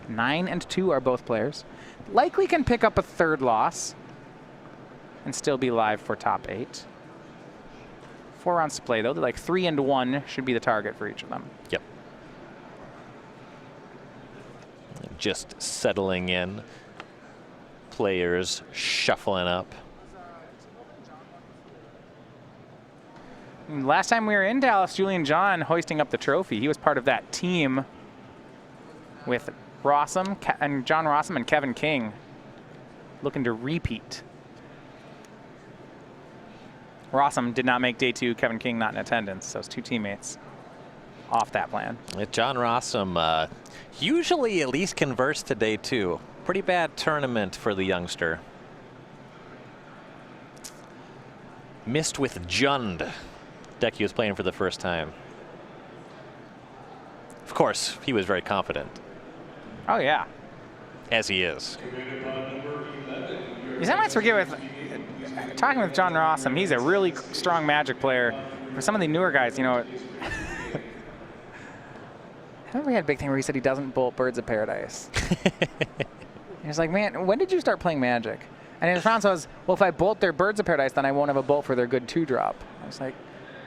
9 and 2 are both players. Likely can pick up a third loss and still be live for top 8. 4 rounds to play, though. They're like 3 and 1 should be the target for each of them. Yep. Just settling in. Players shuffling up. Last time we were in Dallas, Julian John hoisting up the trophy. He was part of that team with John Rossum and Kevin King, looking to repeat. Rossum did not make day 2. Kevin King not in attendance. So it's 2 teammates off that plan. John Rossum usually at least converts to day 2. Pretty bad tournament for the youngster. Missed with Jund. Deck he was playing for the first time. Of course, he was very confident. Oh, yeah. As he is. You sometimes forget with talking with John Rossum, he's a really strong Magic player. For some of the newer guys, you know, I remember he had a big thing where he said he doesn't bolt Birds of Paradise. He was like, man, when did you start playing Magic? And his response was, well, if I bolt their Birds of Paradise, then I won't have a bolt for their good 2-drop. I was like,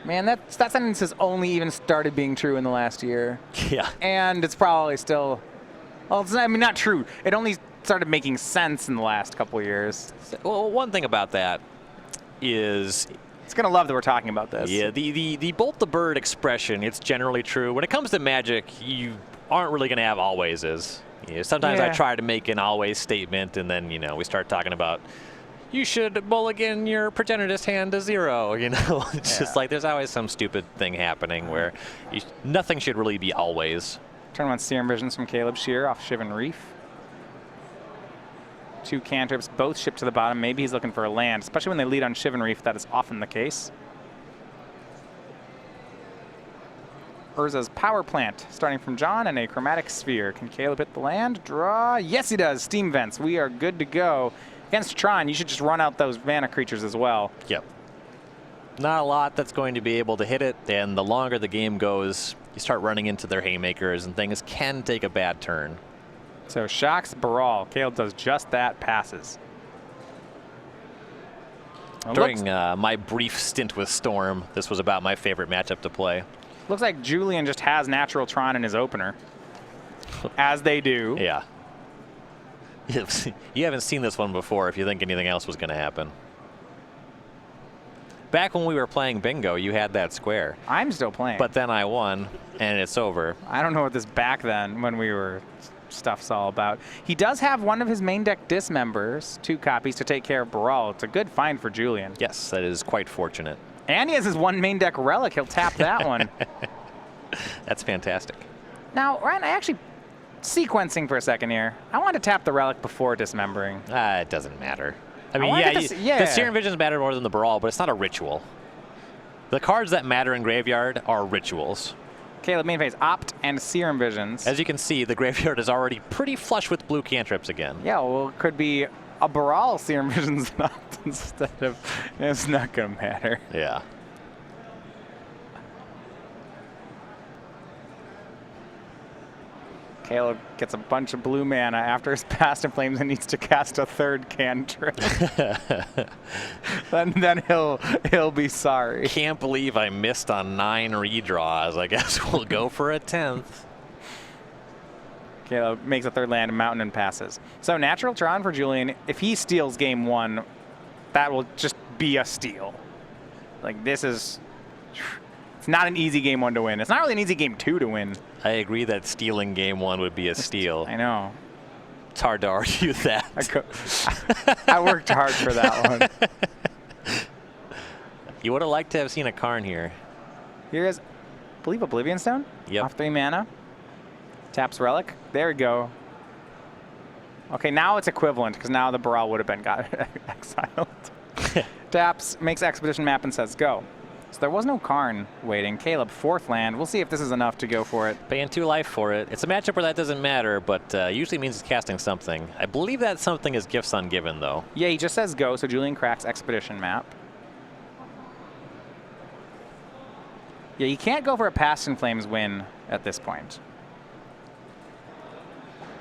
man, that sentence has only even started being true in the last year. Yeah. And it's probably still, well, it's not, I mean, not true. It only started making sense in the last couple of years. Well, one thing about that is, it's going to love that we're talking about this. yeah, the bolt the bird expression, it's generally true. When it comes to Magic, you aren't really going to have alwayses. You know, sometimes I try to make an always statement, and then, you know, we start talking about, you should mulligan your Progenitist hand to 0, you know. It's just like there's always some stupid thing happening where nothing should really be always. Turn 1 Serum Visions from Caleb Scherer off Shivan Reef. 2 cantrips, both shipped to the bottom. Maybe he's looking for a land, especially when they lead on Shivan Reef. That is often the case. Urza's Power Plant, starting from John, and a Chromatic Sphere. Can Caleb hit the land? Draw. Yes, he does. Steam Vents. We are good to go. Against Tron, you should just run out those mana creatures as well. Yep. Not a lot that's going to be able to hit it, and the longer the game goes, you start running into their haymakers, and things can take a bad turn. So Shocks, Baral. Caleb does just that, passes. During my brief stint with Storm, this was about my favorite matchup to play. Looks like Julian just has Natural Tron in his opener, as they do. Yeah. You haven't seen this one before if you think anything else was going to happen. Back when we were playing bingo, you had that square. I'm still playing. But then I won, and it's over. I don't know what this back then, when we were stuff's all about. He does have one of his main deck dismembers, 2 copies to take care of Baral. It's a good find for Julian. Yes, that is quite fortunate. And he has his 1 main deck relic. He'll tap that one. That's fantastic. Now, Ryan, I actually, sequencing for a second here, I want to tap the relic before dismembering. It doesn't matter. I mean, the Serum Visions matter more than the Baral, but it's not a ritual. The cards that matter in Graveyard are rituals. Caleb, main phase, Opt and Serum Visions. As you can see, the Graveyard is already pretty flush with blue cantrips again. Yeah, well, it could be a Baral Serum Visions Opt instead of, it's not going to matter. Yeah. Caleb gets a bunch of blue mana after his Past in Flames and needs to cast a 3rd cantrip. then he'll be sorry. Can't believe I missed on 9 redraws. I guess we'll go for a 10th. Caleb makes a 3rd land, Mountain, and passes. So Natural Tron for Julian. If he steals game 1, that will just be a steal. Like, this is... It's not an easy game 1 to win. It's not really an easy game 2 to win. I agree that stealing game 1 would be a steal. I know. It's hard to argue that. I worked hard for that one. You would have liked to have seen a Karn here. Here is, I believe, Oblivion Stone. Yep. Off 3 mana. Taps Relic. There we go. Okay, now it's equivalent, because now the Baral would have been exiled. Taps, makes Expedition Map, and says go. So there was no Karn waiting. Caleb, 4th land. We'll see if this is enough to go for it. Paying 2 life for it. It's a matchup where that doesn't matter, but usually means it's casting something. I believe that something is Gifts Ungiven, though. Yeah, he just says go, so Julian cracks Expedition Map. Yeah, you can't go for a Past in Flames win at this point.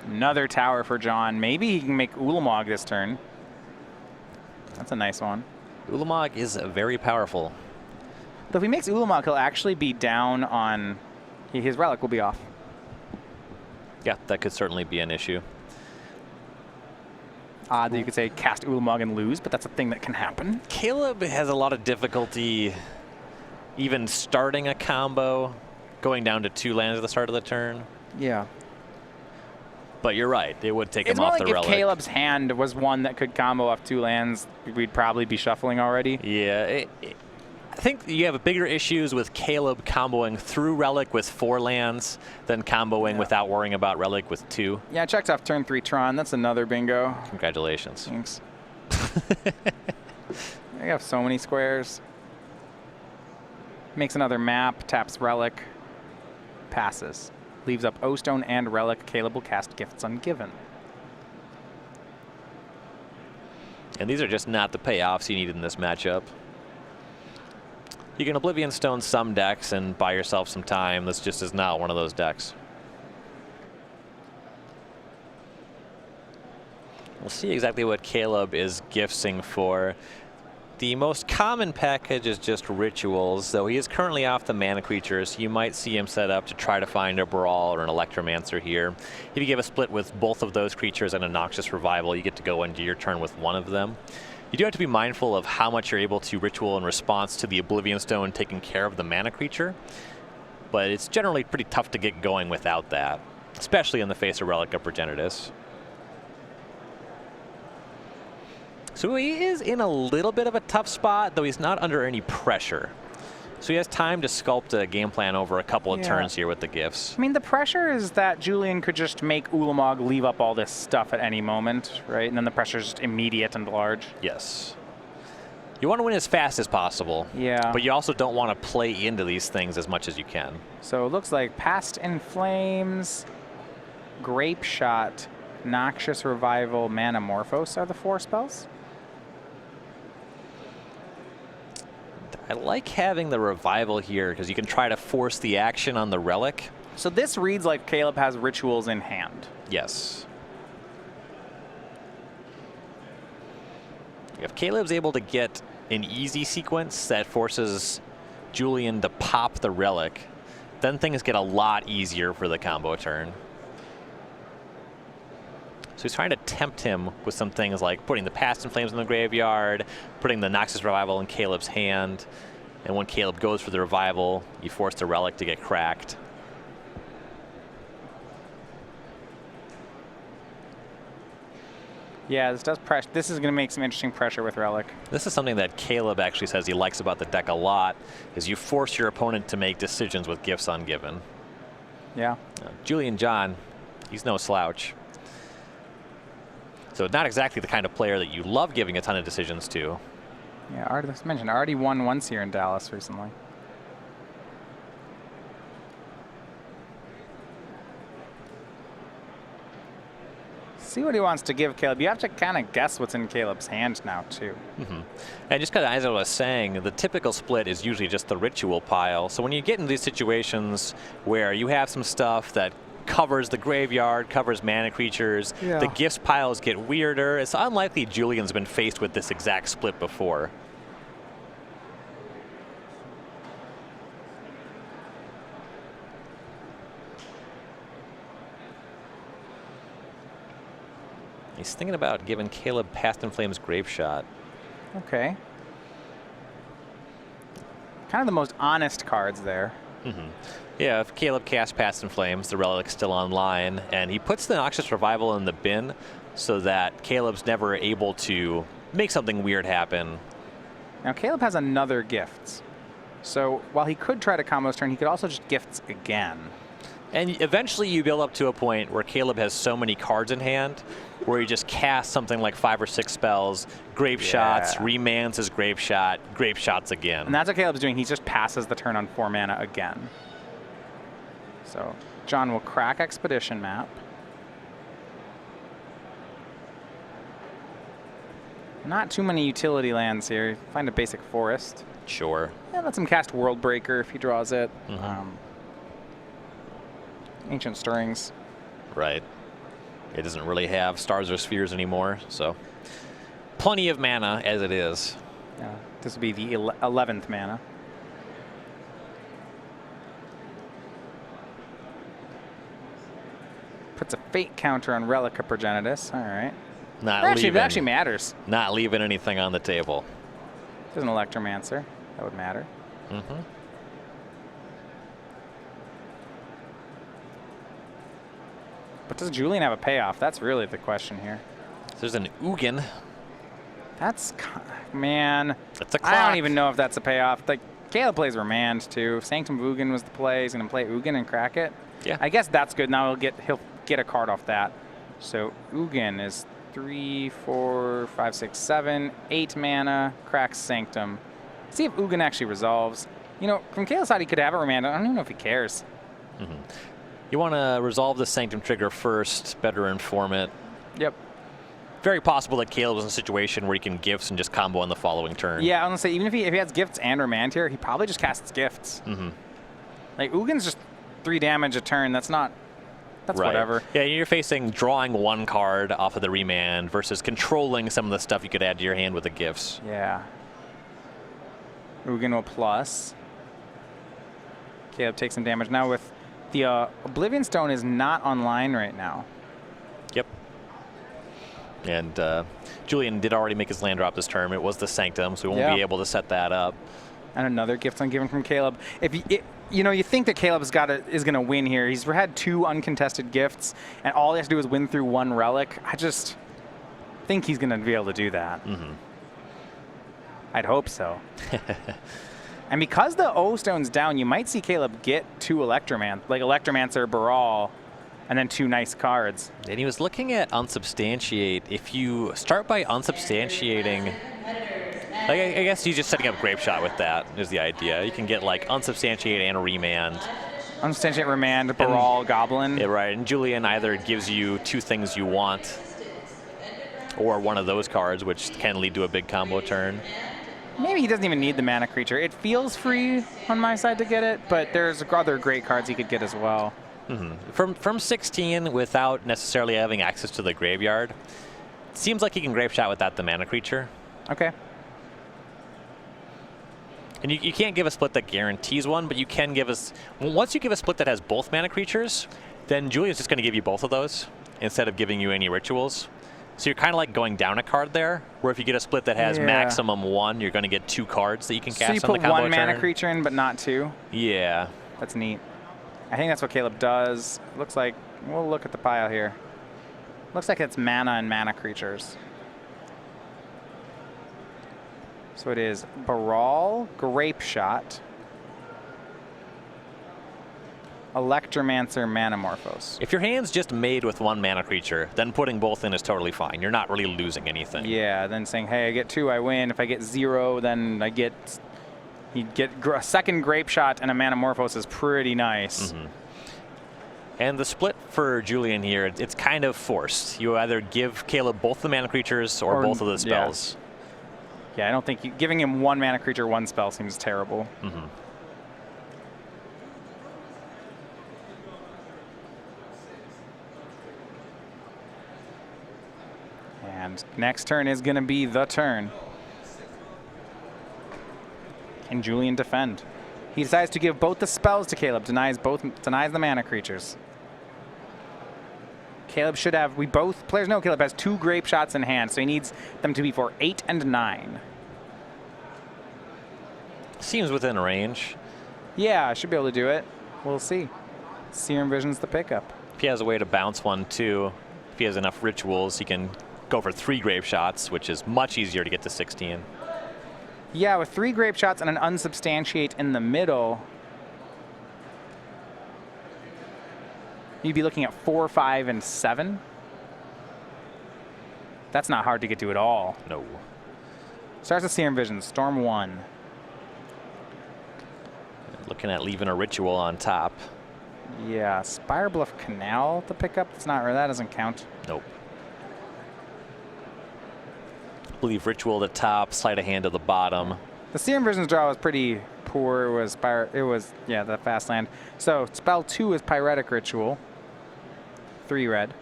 Another tower for John. Maybe he can make Ulamog this turn. That's a nice one. Ulamog is very powerful. But if he makes Ulamog, he'll actually be down on... His relic will be off. Yeah, that could certainly be an issue. Odd that you could say cast Ulamog and lose, but that's a thing that can happen. Caleb has a lot of difficulty even starting a combo, going down to 2 lands at the start of the turn. Yeah. But you're right, it would take It's him more off like the if relic. Caleb's hand was one that could combo off 2 lands, we'd probably be shuffling already. Yeah, I think you have bigger issues with Caleb comboing through relic with 4 lands than comboing without worrying about relic with 2. Yeah, I checked off turn 3 Tron. That's another bingo. Congratulations. Thanks. I have so many squares. Makes another map, taps relic, passes. Leaves up O-Stone and relic. Caleb will cast Gifts Ungiven. And these are just not the payoffs you need in this matchup. You can Oblivion Stone some decks and buy yourself some time. This just is not one of those decks. We'll see exactly what Caleb is gifting for. The most common package is just Rituals, though he is currently off the mana creatures. You might see him set up to try to find a Brawl or an Electromancer here. If you give a split with both of those creatures and a Noxious Revival, you get to go into your turn with one of them. You do have to be mindful of how much you're able to ritual in response to the Oblivion Stone taking care of the mana creature, but it's generally pretty tough to get going without that, especially in the face of Relic of Progenitus. So he is in a little bit of a tough spot, though he's not under any pressure. So he has time to sculpt a game plan over a couple of turns here with the gifts. I mean, the pressure is that Julian could just make Ulamog leave up all this stuff at any moment, right? And then the pressure is just immediate and large. Yes. You want to win as fast as possible. Yeah. But you also don't want to play into these things as much as you can. So it looks like Past in Flames, Grape Shot, Noxious Revival, Manamorphose are the 4 spells. I like having the Revival here because you can try to force the action on the relic. So this reads like Caleb has Rituals in hand. Yes. If Caleb's able to get an easy sequence that forces Julian to pop the relic, then things get a lot easier for the combo turn. So he's trying to tempt him with some things like putting the Past in Flames in the graveyard, putting the Noxious Revival in Caleb's hand, and when Caleb goes for the Revival, you force the relic to get cracked. Yeah, this does pressure. This is going to make some interesting pressure with Relic. This is something that Caleb actually says he likes about the deck a lot, is you force your opponent to make decisions with Gifts Ungiven. Yeah. Julian John, he's no slouch. So not exactly the kind of player that you love giving a ton of decisions to. Yeah, already mentioned, I already won once here in Dallas recently. See what he wants to give Caleb. You have to kind of guess what's in Caleb's hand now, too. Mm-hmm. And just kind of as I was saying, the typical split is usually just the ritual pile. So when you get in these situations where you have some stuff that covers the graveyard, covers mana creatures, the gifts piles get weirder. It's unlikely Julian's been faced with this exact split before. He's thinking about giving Caleb Past in Flames Grape Shot. Okay. Kind of the most honest cards there. Mm-hmm. Yeah, if Caleb casts Past in Flames, the relic's still online, and he puts the Noxious Revival in the bin so that Caleb's never able to make something weird happen. Now, Caleb has another Gifts. So while he could try to combo his turn, he could also just Gifts again. And eventually you build up to a point where Caleb has so many cards in hand where he just casts something like 5 or 6 spells, Grape Shots, remans his Grape Shot, Grape Shots again. And that's what Caleb's doing. He just passes the turn on 4 mana again. So John will crack Expedition Map. Not too many utility lands here. Find a basic forest. Sure. Yeah, lets him cast World Breaker if he draws it. Mm-hmm. Ancient Stirrings. Right. It doesn't really have stars or spheres anymore, so plenty of mana as it is. Yeah, this would be the 11th mana. Puts a fate counter on Relica Progenitus. All right. It actually matters. Not leaving anything on the table. There's an Electromancer. That would matter. Mm-hmm. But does Julian have a payoff? That's really the question here. There's an Ugin. That's, man. That's a clock. I don't even know if that's a payoff. Like, Caleb plays Remand too. Sanctum of Ugin was the play. He's gonna play Ugin and crack it. Yeah. I guess that's good. Now he'll get a card off that. So Ugin is 3, 4, 5, 6, 7, 8 mana. Cracks Sanctum. See if Ugin actually resolves. You know, from Caleb's side, he could have a Remand. I don't even know if he cares. Mm-hmm. You want to resolve the Sanctum trigger first. Better inform it. Yep. Very possible that Caleb was in a situation where he can gifts and just combo on the following turn. Yeah, I'm gonna say even if he has gifts and Remand here, he probably just casts gifts. Mm-hmm. Like Ugin's just 3 damage a turn. That's not. That's right. Whatever. Yeah, you're facing drawing 1 card off of the Remand versus controlling some of the stuff you could add to your hand with the gifts. Yeah. Ugin will plus. Caleb takes some damage now with the Oblivion Stone is not online right now. Yep. And Julian did already make his land drop this turn. It was the Sanctum, so we won't be able to set that up. And another gift ungiven from Caleb. If you think that Caleb is going to win here. He's had 2 uncontested gifts, and all he has to do is win through 1 relic. I just think he's going to be able to do that. Mm-hmm. I'd hope so. And because the O Stone's down, you might see Caleb get 2 Electromancer, Baral, and then 2 nice cards. And he was looking at Unsubstantiate. If you start by unsubstantiating, like I guess he's just setting up Grape Shot with that is the idea. You can get like Unsubstantiate and Remand. Unsubstantiate, Remand, Baral, Goblin. Yeah, right. And Julian either gives you 2 things you want or one of those cards, which can lead to a big combo turn. Maybe he doesn't even need the mana creature. It feels free on my side to get it, but there's other great cards he could get as well. Mm-hmm. From 16, without necessarily having access to the graveyard, it seems like he can Grape Shot without the mana creature. Okay. And you can't give a split that guarantees one, but you can give us... Once you give a split that has both mana creatures, then Julian's just going to give you both of those instead of giving you any rituals. So you're kind of like going down a card there, where if you get a split that has maximum 1, you're going to get 2 cards that you can cast on the combo turn. So you put 1 mana creature in, but not 2? Yeah. That's neat. I think that's what Caleb does. Looks like, we'll look at the pile here. Looks like it's mana and mana creatures. So it is Baral, Grape Shot, Electromancer, Manamorphose. If your hand's just made with 1 mana creature, then putting both in is totally fine. You're not really losing anything. Yeah, then saying, hey, I get 2, I win. If I get 0, then I get... You get a second Grape Shot and a Manamorphose is pretty nice. Mm-hmm. And the split for Julian here, it's kind of forced. You either give Caleb both the mana creatures or both of the spells. Yeah, I don't think giving him 1 mana creature, 1 spell seems terrible. Mm-hmm. And next turn is going to be the turn. Can Julian defend? He decides to give both the spells to Caleb, denies the mana creatures. Caleb should have, players know Caleb has 2 Grape Shots in hand, so he needs them to be for 8 and 9. Seems within range. Yeah, I should be able to do it. We'll see. Serum Vision's the pickup. If he has a way to bounce 1 too, if he has enough rituals, he can go for 3 Grape Shots, which is much easier to get to 16. Yeah, with 3 Grape Shots and an Unsubstantiate in the middle, you'd be looking at 4, 5, and 7. That's not hard to get to at all. No. Starts with Serum Vision, Storm 1. Looking at leaving a ritual on top. Yeah, Spire Bluff Canal to pick up. That doesn't count. Nope. I believe ritual at the top, sleight of hand at the bottom. The Serum Vision's draw was pretty poor. It was the fast land. So spell 2 is Pyretic Ritual. 3 red.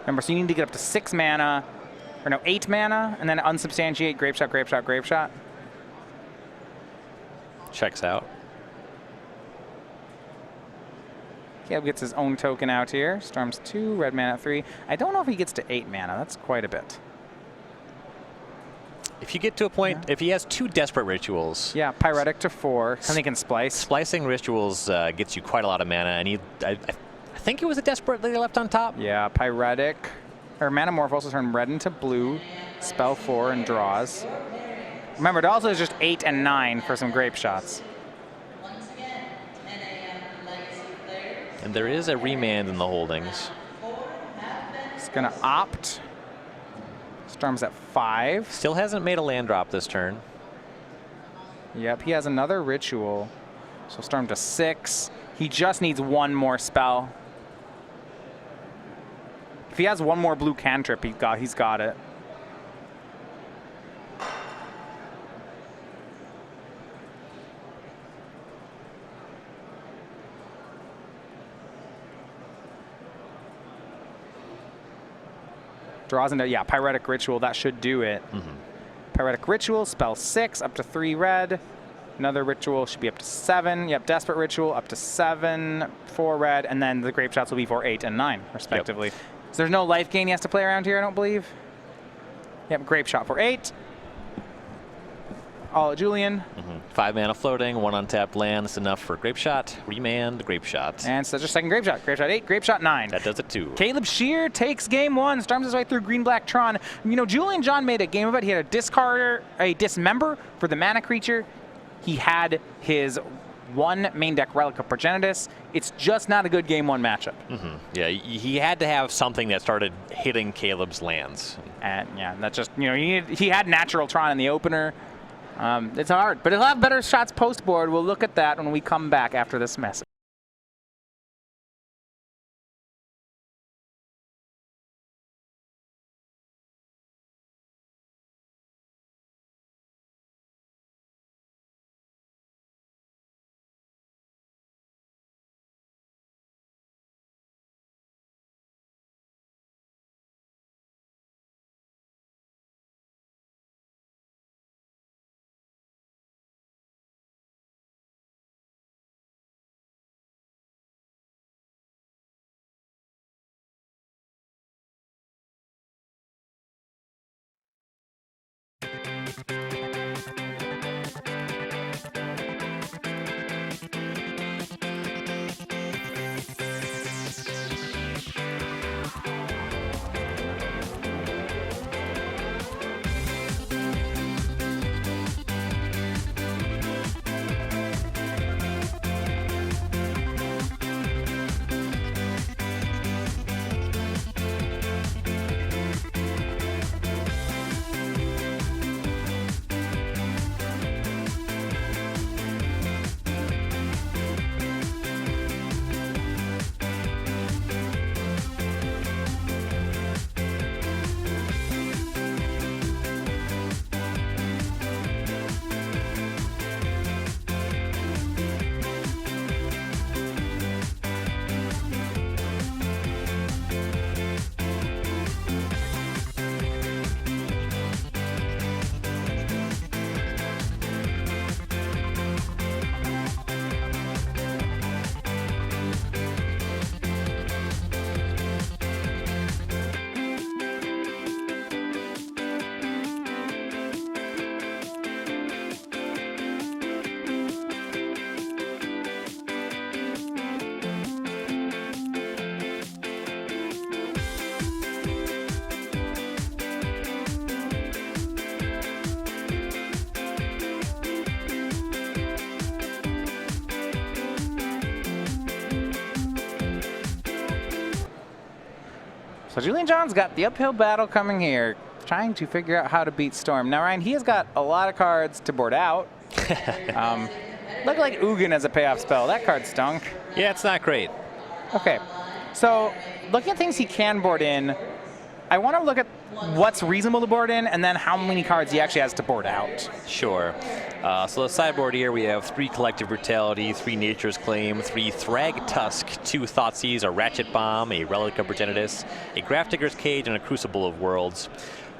Remember, so you need to get up to 6 mana, or no, 8 mana, and then unsubstantiate, grape shot, grape shot, grape shot. Checks out. Caleb gets his own token out here. Storms 2, red mana 3. I don't know if he gets to 8 mana. That's quite a bit. If you get to a point, if he has 2 Desperate Rituals. Yeah, Pyretic to 4, and he can splice. Splicing Rituals gets you quite a lot of mana, and I think it was a Desperate that he left on top. Yeah, Pyretic, or Manamorph also turn red into blue, spell 4, and draws. Remember, it also is just 8 and 9 for some grape shots. And there is a remand in the holdings. He's going to opt. Storm's at 5. Still hasn't made a land drop this turn. Yep, he has another ritual. So Storm to 6. He just needs 1 more spell. If he has 1 more blue cantrip, he's got it. Draws into, yeah, Pyretic Ritual, that should do it. Pyretic Ritual, spell 6, up to 3 red. Another ritual should be up to 7. Yep, Desperate Ritual, up to 7, 4 red, and then the grape shots will be for 8 and 9, respectively. Yep. So there's no life gain he has to play around here, I don't believe. Yep, grape shot for 8. All at Julian. 5 mana floating, 1 untapped land. That's enough for grape shot, remand, grape shot. And so just second grape shot. Grape shot 8, grape shot 9. That does it too. Caleb Scherer takes game 1, storms his way through green-black Tron. You know, Julian John made a game of it. He had a discarder, a dismember for the mana creature. He had his 1 main deck Relic of Progenitus. It's just not a good game 1 matchup. Yeah, he had to have something that started hitting Caleb's lands. And yeah, that's just, you know, he had natural Tron in the opener. It's hard, but he'll have better shots post-board. We'll look at that when we come back after this message. So Julian John's got the uphill battle coming here, trying to figure out how to beat Storm. Now, Ryan, he has got a lot of cards to board out. Look like Ugin as a payoff spell. That card stunk. Yeah, it's not great. Okay, so looking at things he can board in, I want to look at what's reasonable to board in and then how many cards he actually has to board out. Sure. So the sideboard here, we have 3 Collective Brutality, 3 Nature's Claim, 3 Thrag Tusk, 2 Thoughtseize, a Ratchet Bomb, a Relic of Progenitus, a Grafdigger's Cage, and a Crucible of Worlds.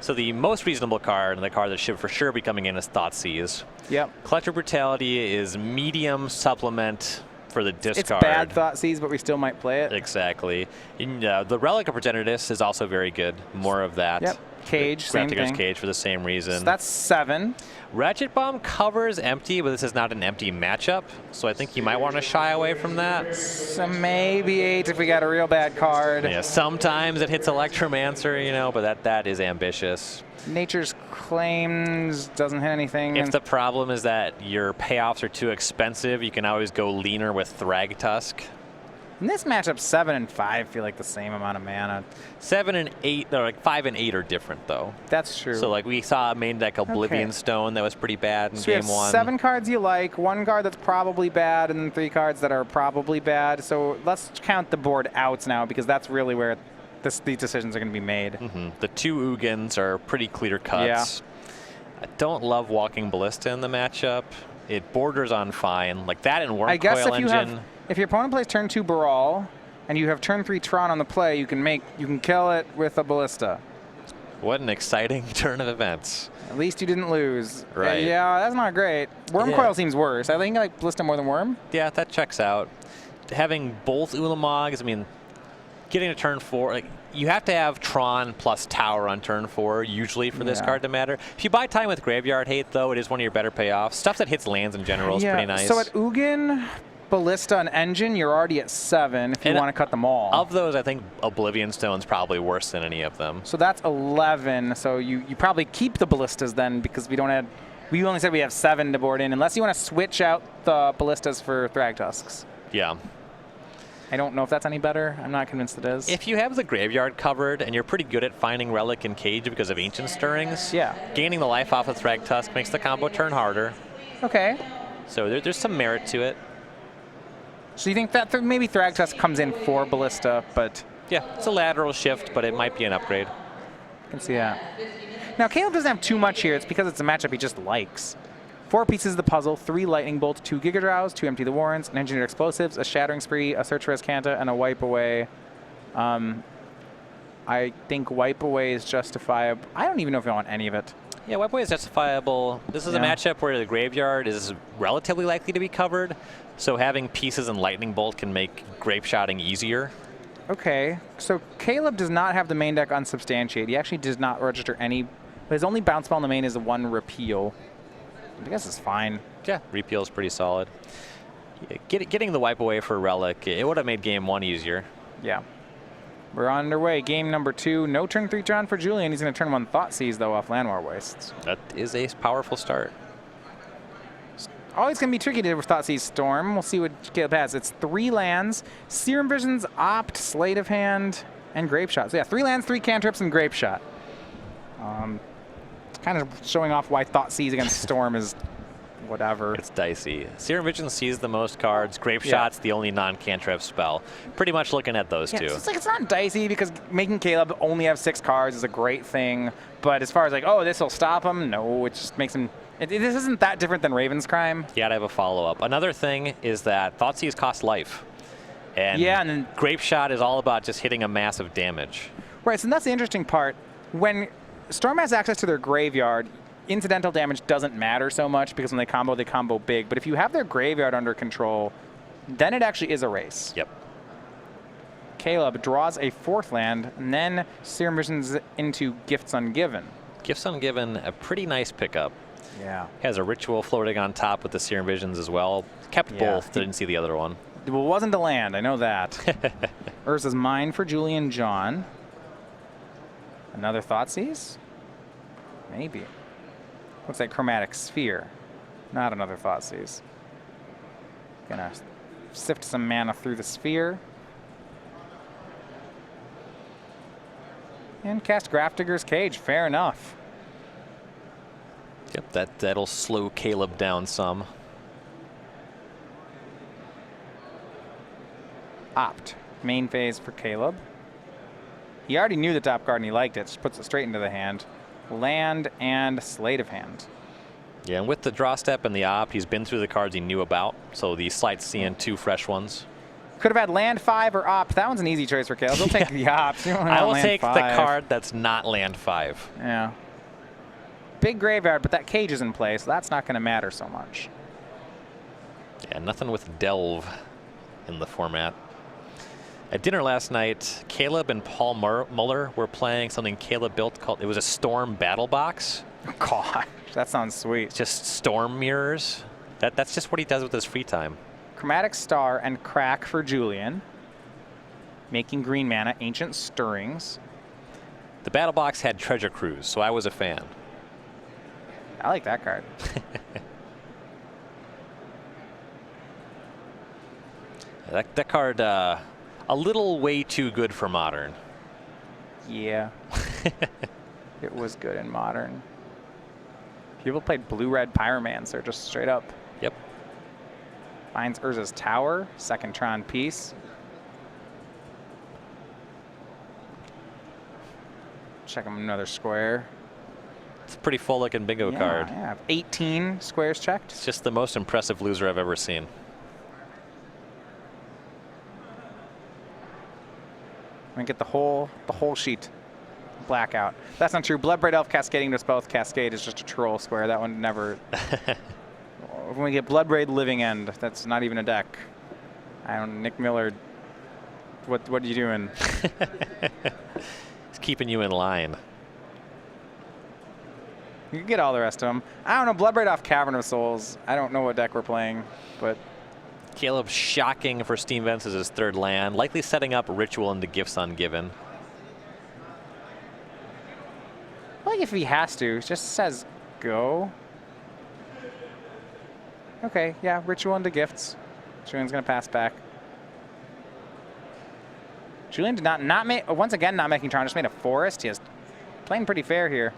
So the most reasonable card, and the card that should for sure be coming in, is Thoughtseize. Yep. Collective Brutality is medium supplement for the discard. It's bad Thougtseize, but we still might play it. Exactly. The Relic of Progenitus is also very good. More of that. Yep. Cage, same Grafdigger's thing. Cage for the same reason. So that's 7. Ratchet Bomb covers empty, but this is not an empty matchup, so I think you might want to shy away from that. So maybe 8 if we got a real bad card. Yeah, sometimes it hits Electromancer, you know, but that is ambitious. Nature's Claims doesn't hit anything. If the problem is that your payoffs are too expensive, you can always go leaner with Thrag Tusk. In this matchup, 7 and 5 feel like the same amount of mana. 7 and 8, or like 5 and 8 are different though. That's true. So like we saw a main deck Oblivion Stone that was pretty bad in so game we have 1. 7 cards you like, 1 card that's probably bad, and then 3 cards that are probably bad. So let's count the board outs now because that's really where these decisions are going to be made. The 2 Ugins are pretty clear cuts. Yeah. I don't love Walking Ballista in the matchup. It borders on fine. Like that and Wormcoil I guess Engine. If your opponent plays turn 2 Baral and you have turn 3 Tron on the play, you can kill it with a Ballista. What an exciting turn of events. At least you didn't lose. Right. Yeah, that's not great. Wormcoil seems worse. I think I like Ballista more than Worm. Yeah, that checks out. Having both Ulamogs, I mean, getting to turn 4, like you have to have Tron plus Tower on turn 4 usually for this card to matter. If you buy time with Graveyard Hate, though, it is one of your better payoffs. Stuff that hits lands in general is pretty nice. So at Ugin, Ballista, and Engine, you're already at 7 if you want to cut them all. Of those, I think Oblivion Stone's probably worse than any of them. So that's 11. So you probably keep the Ballistas then because we only said we have 7 to board in, unless you want to switch out the Ballistas for Thrag Tusks. Yeah. I don't know if that's any better. I'm not convinced it is. If you have the graveyard covered and you're pretty good at finding Relic and Cage because of Ancient Stirrings, gaining the life off of Thrag Tusk makes the combo turn harder. Okay. So there's some merit to it. So you think that maybe Thrag Tusk comes in for Ballista, but... Yeah, it's a lateral shift, but it might be an upgrade. I can see that. Now, Caleb doesn't have too much here. It's because it's a matchup he just likes. 4 pieces of the puzzle, 3 Lightning Bolts, 2 Giga Drows, 2 Empty the Warrens, an Engineered Explosives, a Shattering Spree, a Search for Azcanta, and a Wipe Away. I think Wipe Away is justifiable. I don't even know if I want any of it. Yeah, Wipe Away is justifiable. This is a matchup where the graveyard is relatively likely to be covered, so having pieces and Lightning Bolt can make Grape Shotting easier. Okay, so Caleb does not have the main deck unsubstantiated. He actually does not register any, but his only bounce spell in the main is a 1 Repeal. I guess it's fine. Yeah, Repeal is pretty solid. Yeah, getting the Wipe Away for Relic, it would have made game 1 easier. Yeah. We're on our way. Game number 2. No turn 3 Tron for Julian. He's going to turn 1 Thoughtseize, though, off Landwar Wastes. That is a powerful start. Always going to be tricky to do with Thoughtseize Storm. We'll see what Caleb has. It's 3 lands, Serum Visions, Opt, Sleight of Hand, and Grape Shot. So yeah, 3 lands, 3 cantrips, and Grape Shot. It's kind of showing off why Thoughtseize against Storm is whatever. It's dicey. Serum Vision sees the most cards. Grape Shot's the only non-cantrip spell. Pretty much looking at those two. It's like it's not dicey because making Caleb only have 6 cards is a great thing. But as far as like, oh, this will stop him, no, it just makes him. This isn't that different than Raven's Crime. You gotta have a follow-up. Another thing is that Thoughtseize costs life. And then Grape Shot is all about just hitting a massive damage. Right, so that's the interesting part. When Storm has access to their graveyard, incidental damage doesn't matter so much because when they combo big. But if you have their graveyard under control, then it actually is a race. Yep. Caleb draws a 4th land, and then Serum Visions into Gifts Ungiven. Gifts Ungiven, a pretty nice pickup. Yeah. Has a ritual floating on top with the Serum Visions as well. Kept both, didn't see the other one. Well, it wasn't a land, I know that. Urza's Mine for Julian John. Another Thoughtseize? Maybe. Looks like Chromatic Sphere. Not another Thoughtseize. Gonna sift some mana through the sphere. And cast Grafdigger's Cage, fair enough. Yep, that'll slow Caleb down some. Opt, main phase for Caleb. He already knew the top card and he liked it. Just puts it straight into the hand. Land and sleight of hand. Yeah, and with the draw step and the opt, he's been through the cards he knew about. So the slight's seeing 2 fresh ones. Could have had land 5 or opt. That one's an easy choice for Caleb. He'll take the opt. I will take the card that's not land 5. Yeah. Big graveyard, but that cage is in place, so that's not going to matter so much. Yeah, nothing with delve in the format. At dinner last night, Caleb and Paul Muller were playing something Caleb built called, it was a Storm Battle Box. Gosh, that sounds sweet. It's just storm mirrors. That's just what he does with his free time. Chromatic Star and Crack for Julian. Making green mana, Ancient Stirrings. The Battle Box had Treasure Cruise, so I was a fan. I like that card. that card, a little way too good for Modern. Yeah. It was good in Modern. People played Blue-Red Pyromancer just straight up. Yep. Finds Urza's Tower, second Tron piece. Check him another square. It's a pretty full looking bingo card. Yeah, 18 squares checked. It's just the most impressive loser I've ever seen. I'm gonna get the whole sheet. Blackout. That's not true. Bloodbraid Elf cascading to both. Cascade is just a troll square. That one never. When we get Bloodbraid Living End, that's not even a deck. I don't. Nick Miller. What are you doing? He's keeping you in line. You can get all the rest of them. I don't know. Bloodbraid off Cavern of Souls. I don't know what deck we're playing, but. Caleb shocking for Steam Vents as his 3rd land, likely setting up Ritual into Gifts Ungiven. Like if he has to, it just says go. Okay, yeah, Ritual into Gifts. Julian's gonna pass back. Julian did not make, once again, not making Tron, just made a forest. He is playing pretty fair here.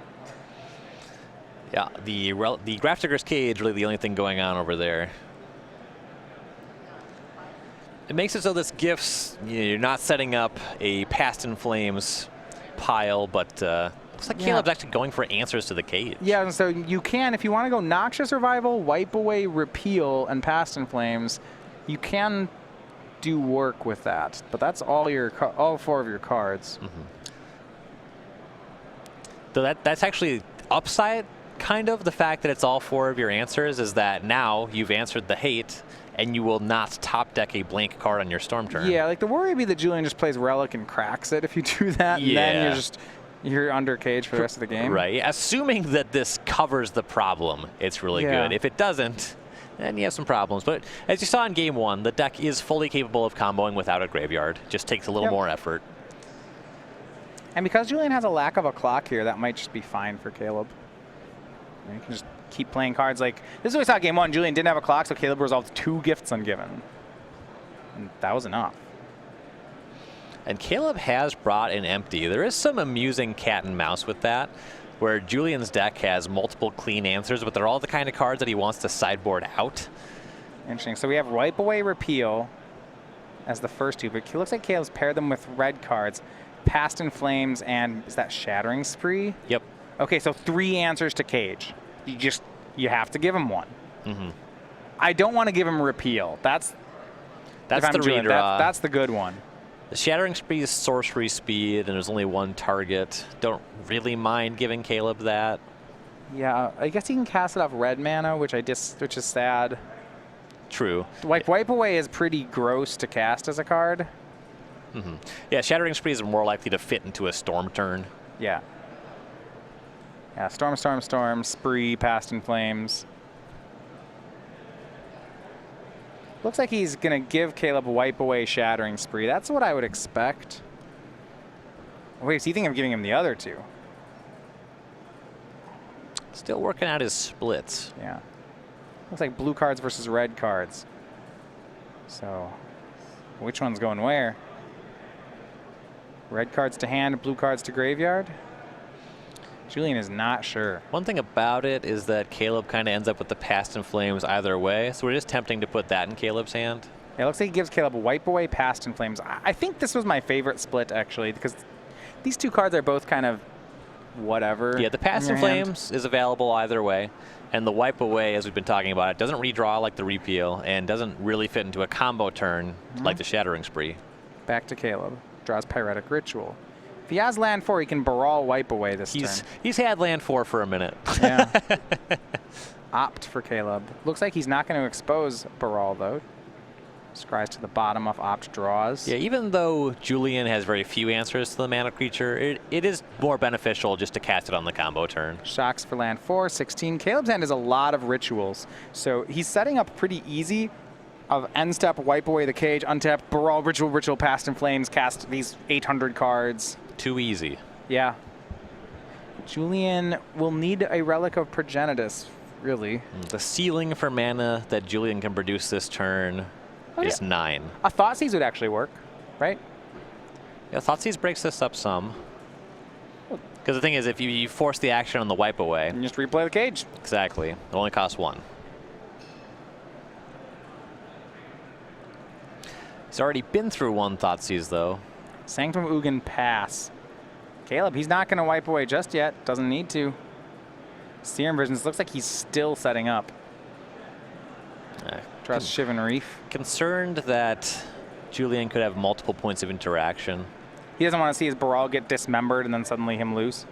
Yeah, the Grafdigger's Cage really the only thing going on over there. It makes it so this Gifts, you're not setting up a Past in Flames pile, but looks like Caleb's actually going for answers to the cage. Yeah, and so you can, if you want to go Noxious Revival, Wipe Away, Repeal, and Past in Flames, you can do work with that. But that's all 4 of your cards. Mm-hmm. So that's actually upside, kind of. The fact that it's all 4 of your answers is that now you've answered the hate, and you will not top deck a blank card on your storm turn. Yeah, like the worry would be that Julian just plays Relic and cracks it if you do that, and then you're under cage for the rest of the game. Right. Assuming that this covers the problem, it's really good. If it doesn't, then you have some problems. But as you saw in game 1, the deck is fully capable of comboing without a graveyard. Just takes a little more effort. And because Julian has a lack of a clock here, that might just be fine for Caleb. You can just keep playing cards like this is what we saw in game 1. Julian didn't have a clock, so Caleb resolved 2 Gifts Ungiven. And that was enough. And Caleb has brought an empty. There is some amusing cat and mouse with that, where Julian's deck has multiple clean answers, but they're all the kind of cards that he wants to sideboard out. Interesting. So we have Wipe Away, Repeal as the first 2, but it looks like Caleb's paired them with red cards. Past in Flames and is that Shattering Spree? Yep. Okay, so 3 answers to cage. You have to give him one. Mm-hmm. I don't want to give him Repeal. That's the redraw. That's the good one. The Shattering Spree is sorcery speed, and there's only 1 target. Don't really mind giving Caleb that. Yeah, I guess he can cast it off red mana, which is sad. True. Like Wipe Away is pretty gross to cast as a card. Mm-hmm. Yeah, Shattering Spree is more likely to fit into a storm turn. Yeah. Yeah, Storm, Spree, Past in Flames. Looks like he's going to give Caleb Wipe Away, Shattering Spree. That's what I would expect. Wait, is he thinking of giving him the other 2? Still working out his splits. Yeah. Looks like blue cards versus red cards. So, which one's going where? Red cards to hand, blue cards to graveyard? Julian is not sure. One thing about it is that Caleb kind of ends up with the Past in Flames either way, so we're just tempting to put that in Caleb's hand. Yeah, it looks like he gives Caleb a Wipe Away, Past in Flames. I think this was my favorite split, actually, because These two cards are both kind of whatever. Yeah, the Past in Flames is available either way. And the Wipe Away, as we've been talking about, it doesn't redraw like the Repeal and doesn't really fit into a combo turn like the Shattering Spree. Back to Caleb. Draws Pyretic Ritual. If he has land 4, he can Baral Wipe Away this turn. He's had land 4 for a minute. Yeah. Opt for Caleb. Looks like he's not going to expose Baral, though. Scries to the bottom off Opt draws. Yeah, even though Julian has very few answers to the mana creature, it is more beneficial just to cast it on the combo turn. Shocks for land 4, 16. Caleb's hand has a lot of rituals, so he's setting up pretty easy of end step, wipe away the cage, untap, Baral, ritual, Past in Flames, cast these 800 cards. Too easy. Yeah. Julian will need a Relic of Progenitus, really. The ceiling for mana that Julian can produce this turn is 9. A Thoughtseize would actually work, right? Yeah, Thoughtseize breaks this up some. Because the thing is, if you force the action on the Wipe Away... And just replay the cage. Exactly. It only costs 1. He's already been through one Thoughtseize, though. Sanctum of Ugin pass. Caleb, he's not going to wipe away just yet. Doesn't need to. Serum Visions looks like he's still setting up. Trust Shivan Reef. Concerned that Julian could have multiple points of interaction. He doesn't want to see his Baral get dismembered and then suddenly him lose.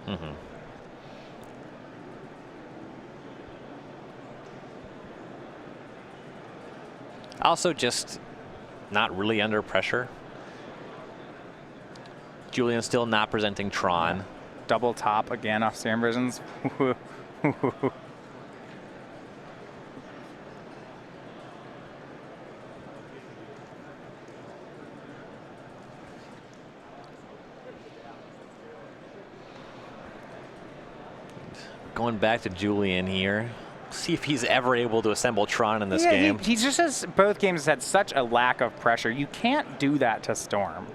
Also just not really under pressure. Julian's still not presenting Tron. Double top again off Serum Visions. Going back to Julian here. See if he's ever able to assemble Tron in this game. He just has, both games had such a lack of pressure. You can't do that to Storm.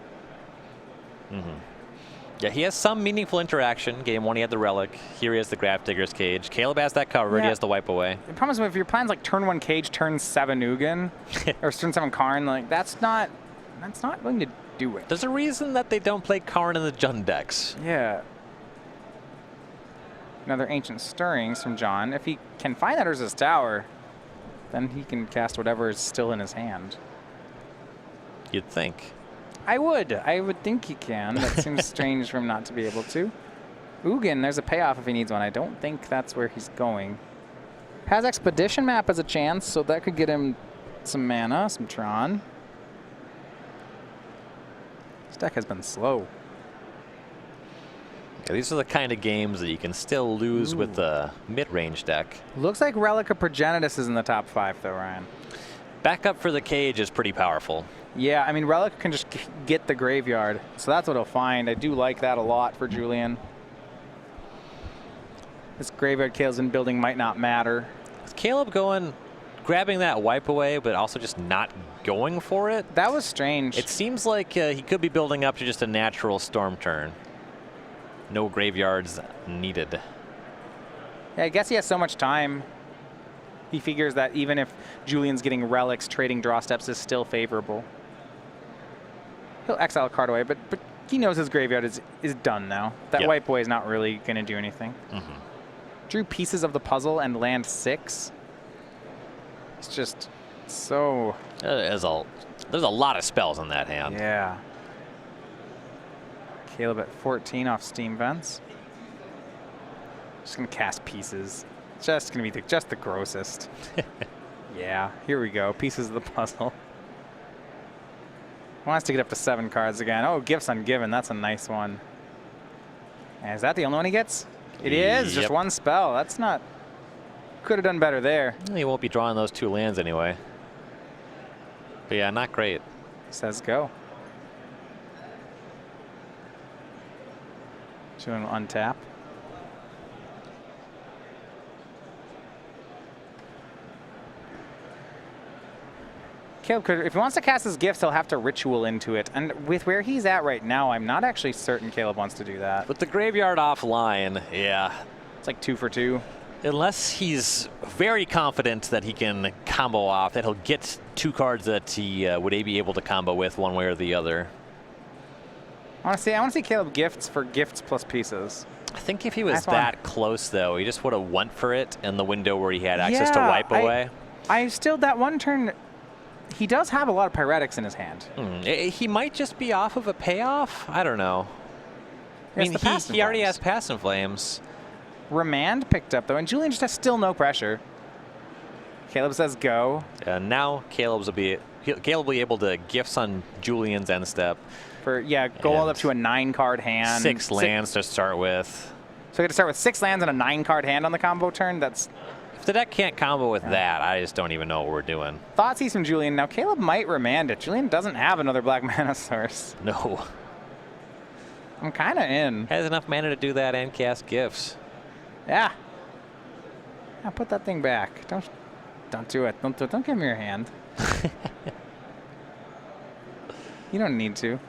Yeah, he has some meaningful interaction. Game 1, he had the Relic. Here he has the Grafdigger's Cage. Caleb has that covered. He has the Wipe Away. The problem is if your plan's like turn 1 Cage, turn 7 Ugin, or turn 7 Karn, like that's not going to do it. There's a reason that they don't play Karn in the Jund decks. Yeah. Another Ancient Stirrings from John. If he can find that Urza's Tower, then he can cast whatever is still in his hand. You'd think. I would think he can. That seems strange for him not to be able to. Ugin, there's a payoff if he needs one. I don't think that's where he's going. Has Expedition Map as a chance, so that could get him some mana, some Tron. This deck has been slow. Yeah, these are the kind of games that you can still lose with the mid-range deck. Looks like Relic of Progenitus is in the top 5, though, Ryan. Backup for the cage is pretty powerful. Yeah, I mean, Relic can just get the graveyard, so that's what he'll find. I do like that a lot for Julian. This graveyard Kael'shan building might not matter. Is Caleb grabbing that Wipe Away, but also just not going for it? That was strange. It seems like he could be building up to just a natural Storm turn. No graveyards needed. Yeah, I guess he has so much time. He figures that even if Julian's getting relics, trading draw steps is still favorable. He'll exile a card away, but he knows his graveyard is done now. That Wipe Away is not really going to do anything. Drew pieces of the puzzle and land 6. It's just so... There's a lot of spells in that hand. Yeah. Caleb at 14 off Steam Vents. Just going to cast pieces. Just going to be just the grossest. Yeah, here we go. Pieces of the puzzle. Wants to get up to 7 cards again. Oh, Gifts Ungiven. That's a nice one. And is that the only one he gets? It is. Just one spell. That's not... Could have done better there. He won't be drawing those 2 lands anyway. But yeah, not great. Says go. Julian will untap. Caleb could, if he wants to cast his gifts, he'll have to ritual into it. And with where he's at right now, I'm not actually certain Caleb wants to do that. With the graveyard offline, yeah. It's like 2 for 2. Unless he's very confident that he can combo off, that he'll get 2 cards that he would be able to combo with one way or the other. I want to see Caleb gifts for gifts plus pieces. I think if he was that close, though, he just would have went for it in the window where he had access to Yeah, wipe away. I still, that one turn, he does have a lot of pyretics in his hand. He might just be off of a payoff. I don't know. I mean, he already has Pass and Flames. Remand picked up, though, and Julian just has still no pressure. Caleb says go. And now Caleb will be able to gifts on Julian's end step. Go all up to a 9-card hand. 6 lands to start with. So we get to start with 6 lands and a 9-card hand on the combo turn. If the deck can't combo with that, I just don't even know what we're doing. Thoughtseize from Julian. Now Caleb might remand it. Julian doesn't have another black mana source. No. I'm kind of in. Has enough mana to do that and cast gifts. Yeah. Now put that thing back. Don't do it. Don't give me your hand. You don't need to.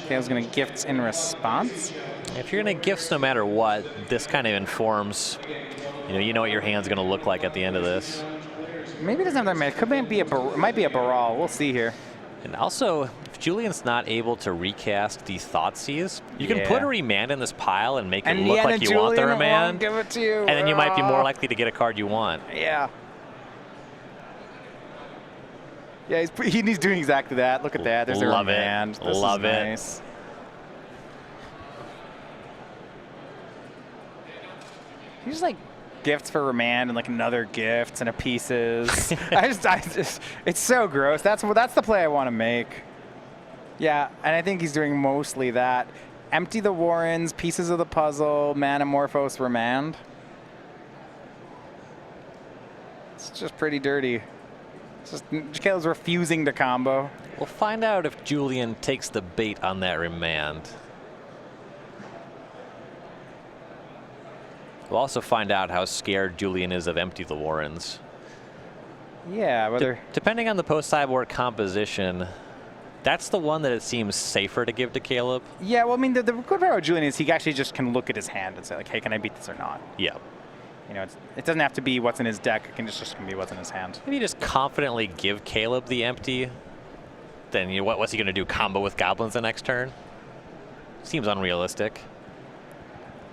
Caleb's going to gifts in response. If you're going to gifts no matter what, this kind of informs, you know what your hand's going to look like at the end of this. Maybe it doesn't have that mana. It might be a Baral. We'll see here. And also, if Julian's not able to recast the Thoughtseize, you can put a remand in this pile and make it look like you want the remand. Give it to you. And then you might be more likely to get a card you want. Yeah. Yeah, he's doing exactly that. Look at that. There's a remand. Love it. Nice. He's like gifts for remand and like another gifts and a pieces. I just, it's so gross. That's the play I want to make. Yeah, and I think he's doing mostly that. Empty the Warrens, pieces of the puzzle, Manamorphose, remand. It's just pretty dirty. It's just Caleb's refusing to combo. We'll find out if Julian takes the bait on that remand. We'll also find out how scared Julian is of Empty the Warrens. Yeah, whether depending on the post-sideboard composition, that's the one that it seems safer to give to Caleb. Yeah, well, I mean, the good part about Julian is he actually just can look at his hand and say, like, hey, can I beat this or not? Yeah. It doesn't have to be what's in his deck. It can just be what's in his hand. If you just confidently give Caleb the empty, then what's he going to do? Combo with goblins the next turn? Seems unrealistic.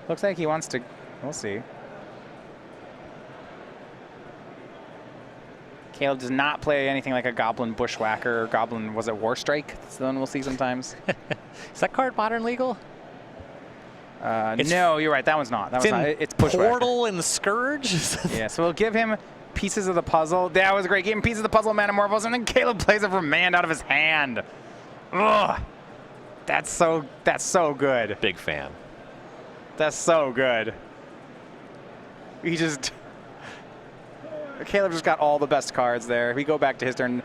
Looks like he wants to. We'll see. Caleb does not play anything like a Goblin Bushwhacker or Goblin, was it Warstrike? That's the one we'll see sometimes. Is that card modern legal? No, you're right. That one's not. It's Bushwhacker. Portal and Scourge? Yeah, so we'll give him pieces of the puzzle. That was a great game. Pieces of the puzzle, Manamorphose, and then Caleb plays a remand out of his hand. Ugh. That's so good. Big fan. That's so good. Caleb just got all the best cards there. If we go back to his turn,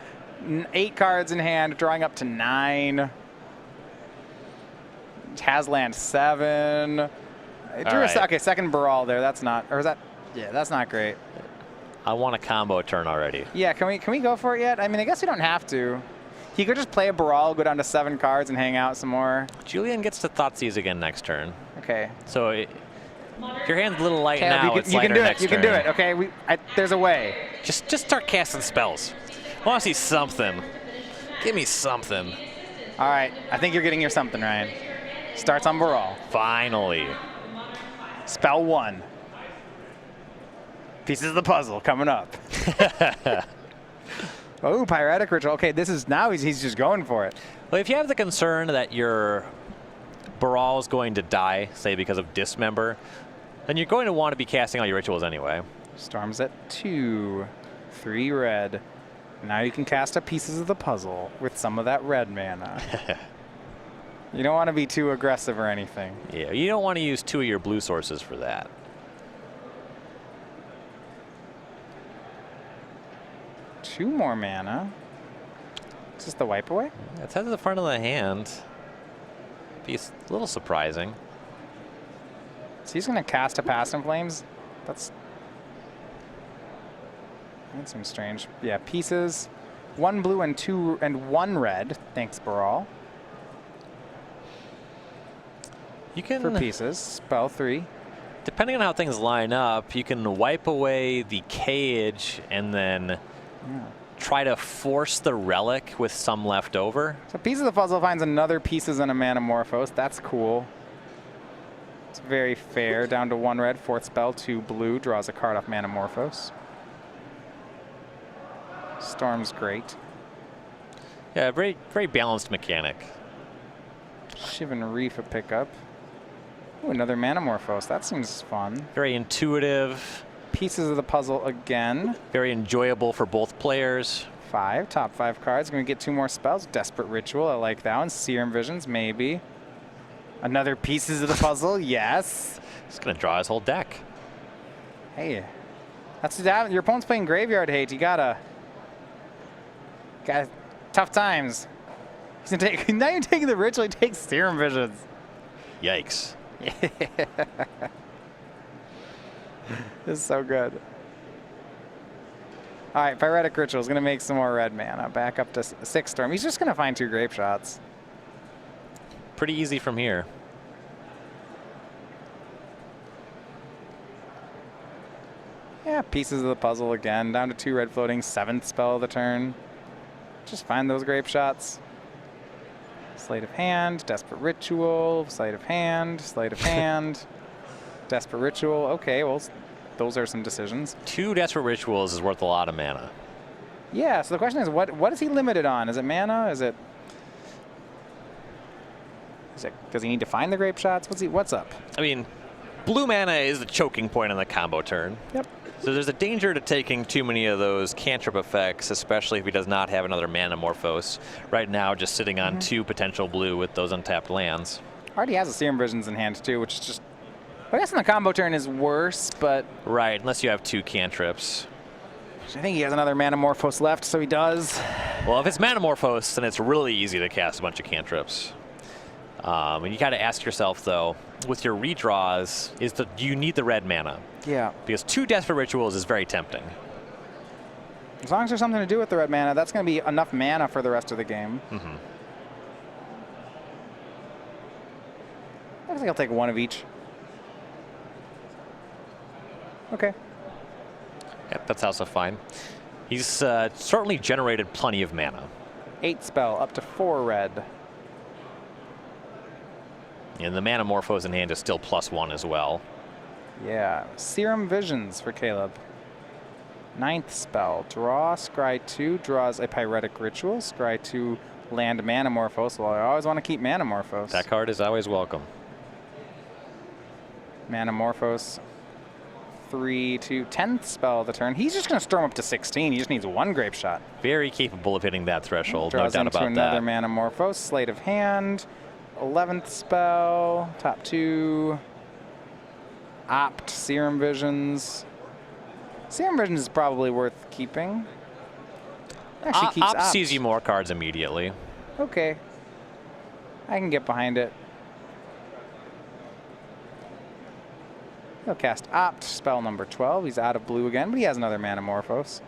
8 cards in hand, drawing up to 9. Has land 7. Okay, second Baral there. That's not, or is that? Yeah, that's not great. I want a combo turn already. Yeah, can we go for it yet? I mean, I guess we don't have to. He could just play a Baral, go down to 7 cards, and hang out some more. Julian gets to Thoughtseize again next turn. Okay. So your hand's a little light now. You can do it. You can do it. Okay. There's a way. Just start casting spells. I want to see something. Give me something. All right. I think you're getting your something, Ryan. Starts on Baral. Finally. Spell 1. Pieces of the puzzle coming up. Oh, Pyretic Ritual. Okay, now he's just going for it. Well, if you have the concern that your Baral is going to die, say because of Dismember, then you're going to want to be casting all your rituals anyway. Storms at 2. 3 red. Now you can cast a Pieces of the Puzzle with some of that red mana. You don't want to be too aggressive or anything. Yeah, you don't want to use 2 of your blue sources for that. Two more mana. Is this the wipe away? It's at the front of the hand. Be a little surprising. So he's going to cast a Pass in Flames. That seems strange. Yeah, pieces. 1 blue and 2 and 1 red. Thanks, Baral. You can for pieces. Spell 3. Depending on how things line up, you can wipe away the cage and then try to force the relic with some left over. So piece of the puzzle finds another pieces and a Manamorphose. That's cool. It's very fair. Down to 1 red, 4th spell, 2 blue. Draws a card off Manamorphose. Storm's great. Yeah, very, very balanced mechanic. Shivan Reef a pickup. Ooh, another Manamorphose. That seems fun. Very intuitive. Pieces of the puzzle again. Very enjoyable for both players. 5, top 5 cards. Going to get 2 more spells. Desperate Ritual, I like that one. Serum Visions, maybe. Another pieces of the puzzle, yes. He's going to draw his whole deck. Hey, that's that. Your opponent's playing Graveyard Hate. You gotta tough times. He's gonna take. Now you're taking the Ritual. He takes Serum Visions. Yikes. This is so good. All right, Pyretic Ritual is going to make some more red mana. Back up to 6 Storm. He's just going to find 2 Grape Shots. Pretty easy from here. Yeah, pieces of the puzzle again. Down to 2 red floating. 7th spell of the turn. Just find those Grape Shots. Sleight of Hand, Desperate Ritual, Sleight of Hand, Sleight of Hand, Desperate Ritual. Okay, well, those are some decisions. 2 Desperate Rituals is worth a lot of mana. Yeah, so the question is, what is he limited on? Is it mana? Is it does he need to find the Grape Shots? What's up? I mean, blue mana is the choking point on the combo turn. Yep. So there's a danger to taking too many of those cantrip effects, especially if he does not have another Manamorphose. Right now, just sitting on 2 potential blue with those untapped lands. Already has a Serum Visions in hand too, which is just, I guess on the combo turn is worse, but... Right, unless you have 2 cantrips. I think he has another Manamorphose left, so he does. Well, if it's Manamorphose, then it's really easy to cast a bunch of cantrips. And you got to ask yourself, though, with your redraws, do you need the red mana? Yeah. Because 2 Desperate Rituals is very tempting. As long as there's something to do with the red mana, that's going to be enough mana for the rest of the game. Mm-hmm. I think I'll take 1 of each. Okay. Yep, that's also fine. He's certainly generated plenty of mana. 8 spell, up to 4 red. And the Manamorphose in hand is still +1 as well. Yeah, Serum Visions for Caleb. 9th spell, draw, scry 2, draws a Pyretic Ritual, scry 2, land Manamorphose. Well, I always want to keep Manamorphose. That card is always welcome. Manamorphose, 3, 2, 10th spell of the turn. He's just going to storm up to 16. He just needs 1 Grape Shot. Very capable of hitting that threshold, no Draws doubt into about another that. Manamorphose, Sleight of Hand, 11th spell, top 2, Opt, Serum Visions. Serum Visions is probably worth keeping. Actually keeps Opt Opt. sees you more cards immediately. Okay. I can get behind it. He'll cast Opt, spell number 12. He's out of blue again, but he has another Manamorphose.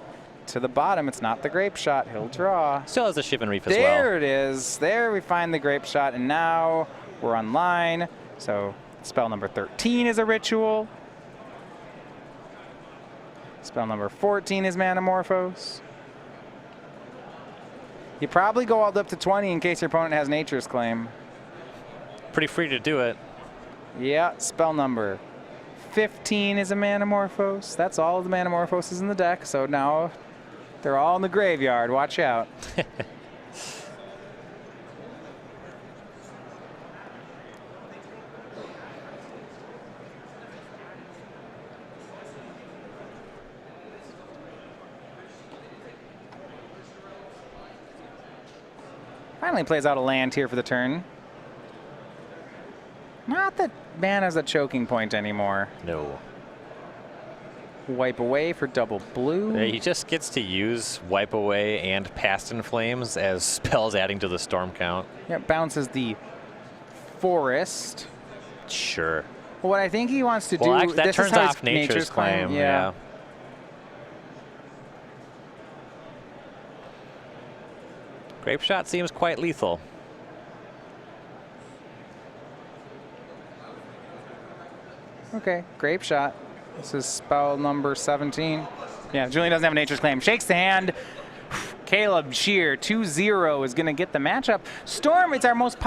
To the bottom, it's not the Grape Shot. He'll draw. Still has the Shivan Reef as well. There it is. There we find the Grape Shot, and now we're online. So spell number 13 is a ritual. Spell number 14 is Manamorphose. You probably go all up to 20 in case your opponent has Nature's Claim. Pretty free to do it. Yeah, spell number 15 is a Manamorphose. That's all of the Manamorphoses in the deck, so now they're all in the graveyard. Watch out. Finally plays out a land here for the turn. Not that mana's a choking point anymore. No. Wipe away for double blue. He just gets to use Wipe Away and Past in Flames as spells adding to the storm count. Yep, bounces the forest. Sure. Well, what I think he wants to do... Well, actually, that this turns is how off Nature's Claim. Yeah. Grape Shot seems quite lethal. Okay, grape shot. This is spell number 17. Yeah, Julian doesn't have a nature's claim. Shakes the hand. Caleb Scherer, 2-0, is going to get the matchup. Storm, it's our most